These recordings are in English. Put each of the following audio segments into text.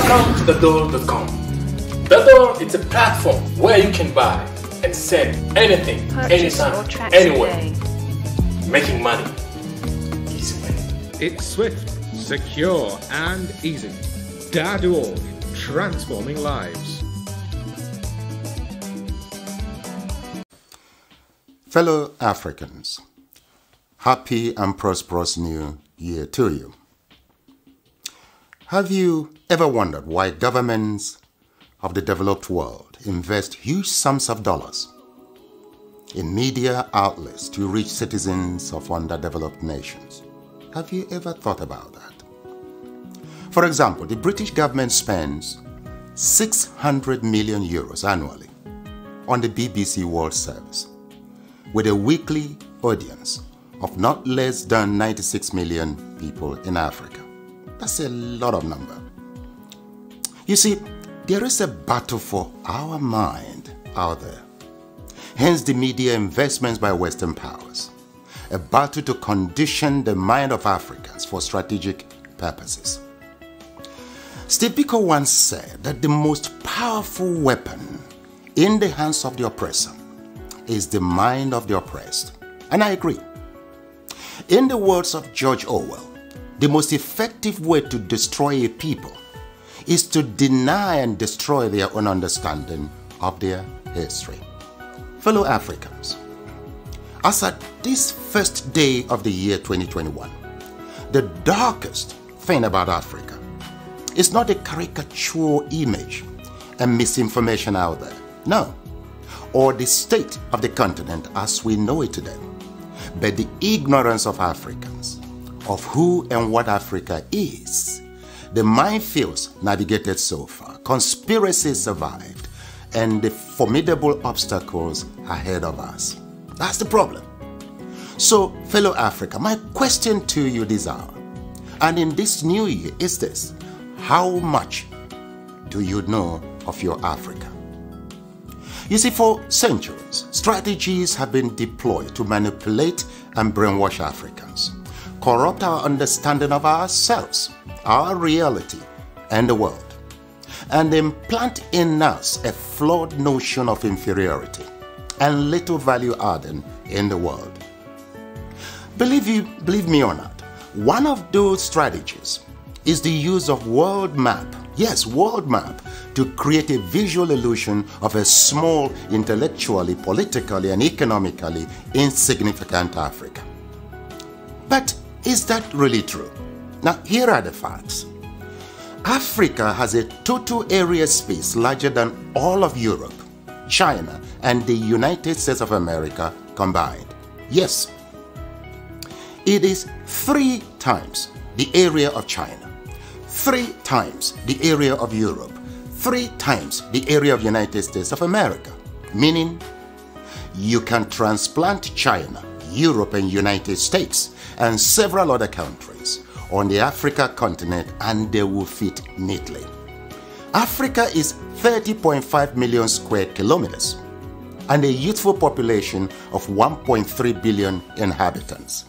Welcome to thedoor.com. The Door is a platform where you can buy and sell anything, anytime, anywhere. Making money easy way. It's swift, secure, and easy. Dad.org, transforming lives. Fellow Africans, happy and prosperous new year to you. Have you ever wondered why governments of the developed world invest huge sums of dollars in media outlets to reach citizens of underdeveloped nations? Have you ever thought about that? For example, the British government spends 600 million euros annually on the BBC World Service, with a weekly audience of not less than 96 million people in Africa. That's a lot of number. You see, there is a battle for our mind out there. Hence the media investments by Western powers. A battle to condition the mind of Africans for strategic purposes. Steve Biko once said that the most powerful weapon in the hands of the oppressor is the mind of the oppressed. And I agree. In the words of George Orwell, the most effective way to destroy a people is to deny and destroy their own understanding of their history. Fellow Africans, as at this first day of the year 2021, the darkest thing about Africa is not a caricature image and misinformation out there, no, or the state of the continent as we know it today, but the ignorance of Africans of who and what Africa is. The minefields navigated so far, conspiracies survived, and the formidable obstacles ahead of us. That's the problem. So, fellow Africa, my question to you this hour, and in this new year, is this: how much do you know of your Africa? You see, for centuries, strategies have been deployed to manipulate and brainwash Africans, corrupt our understanding of ourselves, our reality, and the world, and implant in us a flawed notion of inferiority and little value adding in the world. Believe me or not, one of those strategies is the use of world map, yes, world map, to create a visual illusion of a small, intellectually, politically, and economically insignificant Africa. But is that really true? Now, here are the facts. Africa has a total area space larger than all of Europe, China, and the United States of America combined. Yes, it is 3 times the area of China, 3 times the area of Europe, 3 times the area of United States of America, meaning you can transplant China, Europe, and United States and several other countries on the Africa continent and they will fit neatly. Africa is 30.5 million square kilometers and a youthful population of 1.3 billion inhabitants.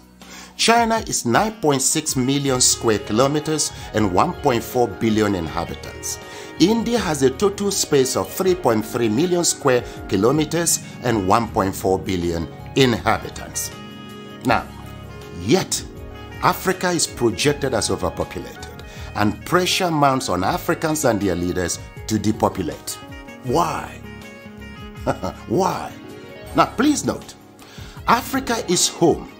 China is 9.6 million square kilometers and 1.4 billion inhabitants. India has a total space of 3.3 million square kilometers and 1.4 billion inhabitants. Now, yet, Africa is projected as overpopulated, and pressure mounts on Africans and their leaders to depopulate. Why? Why? Now, please note, Africa is home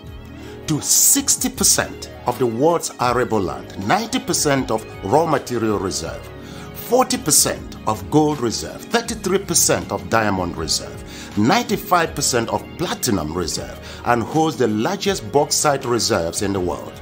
to 60% of the world's arable land, 90% of raw material reserve, 40% of gold reserve, 33% of diamond reserve, 95% of platinum reserve, and holds the largest bauxite reserves in the world.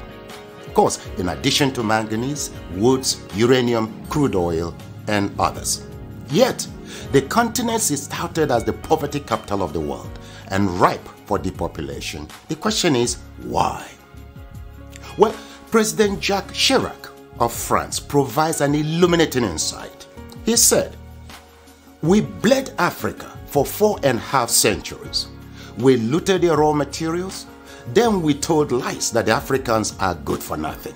Of course, in addition to manganese, woods, uranium, crude oil, and others. Yet, the continent is touted as the poverty capital of the world and ripe for depopulation. The question is, why? Well, President Jacques Chirac of France provides an illuminating insight. He said, "We bled Africa for 4.5 centuries. We looted their raw materials, then we told lies that the Africans are good for nothing.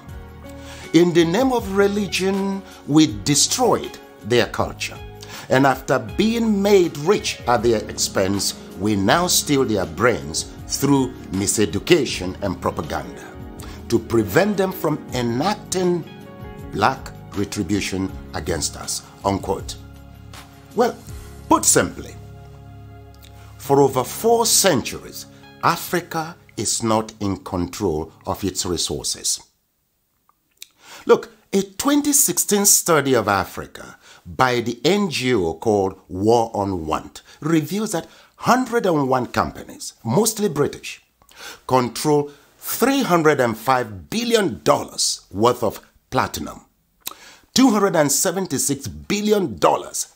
In the name of religion, we destroyed their culture. And after being made rich at their expense, we now steal their brains through miseducation and propaganda to prevent them from enacting black retribution against us, unquote. Well, put simply, for over 4 centuries, Africa is not in control of its resources. Look, a 2016 study of Africa by the NGO called War on Want reveals that 101 companies, mostly British, control $305 billion worth of platinum, $276 billion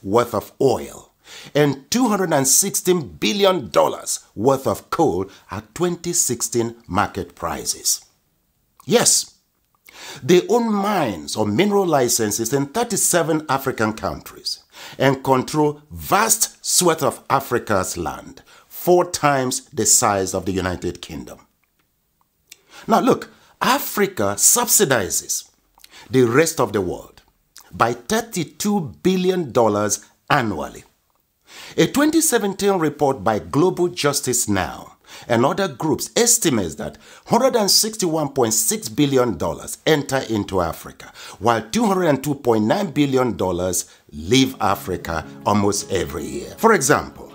worth of oil, and $216 billion worth of coal at 2016 market prices. Yes, they own mines or mineral licenses in 37 African countries and control vast swaths of Africa's land, 4 times the size of the United Kingdom. Now look, Africa subsidizes the rest of the world by $32 billion annually. A 2017 report by Global Justice Now and other groups estimates that $161.6 billion enter into Africa, while $202.9 billion leave Africa almost every year. For example,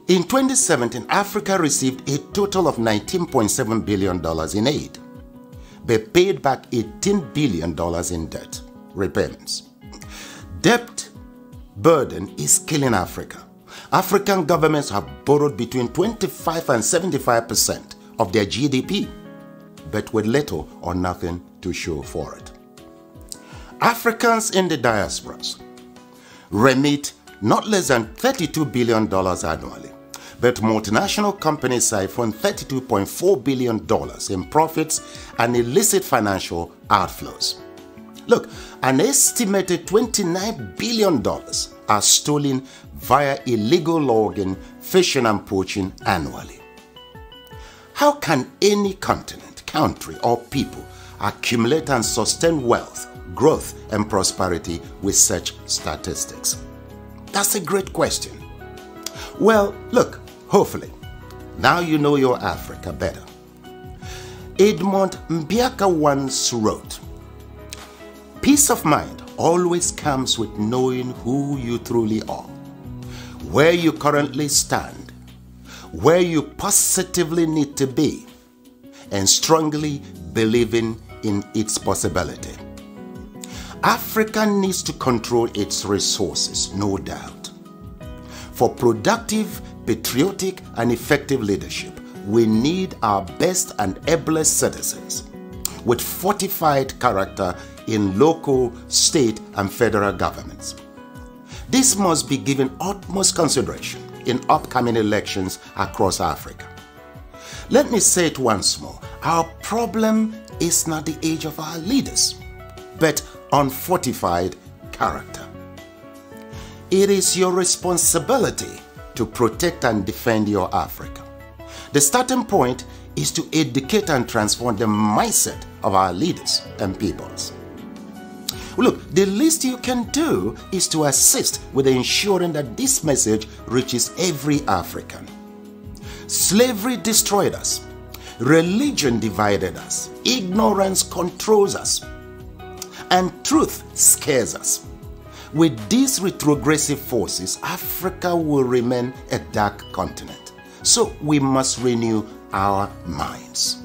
in 2017, Africa received a total of $19.7 billion in aid, but paid back $18 billion in debt repayments. Debt burden is killing Africa. African governments have borrowed between 25 and 75% of their GDP, but with little or nothing to show for it. Africans in the diasporas remit not less than $32 billion annually, but multinational companies siphon $32.4 billion in profits and illicit financial outflows. Look, an estimated $29 billion are stolen via illegal logging, fishing and poaching annually. How can any continent, country or people accumulate and sustain wealth, growth and prosperity with such statistics? That's a great question. Well, look, hopefully, now you know your Africa better. Edmund Mbiaka once wrote, "Peace of mind always comes with knowing who you truly are, where you currently stand, where you positively need to be, and strongly believing in its possibility." Africa needs to control its resources, no doubt. For productive, patriotic, and effective leadership, we need our best and ablest citizens with fortified character in local, state, and federal governments. This must be given utmost consideration in upcoming elections across Africa. Let me say it once more. Our problem is not the age of our leaders, but unfortified character. It is your responsibility to protect and defend your Africa. The starting point is to educate and transform the mindset of our leaders and peoples. Look, the least you can do is to assist with ensuring that this message reaches every African. Slavery destroyed us. Religion divided us. Ignorance controls us. And truth scares us. With these retrogressive forces, Africa will remain a dark continent. So we must renew our minds.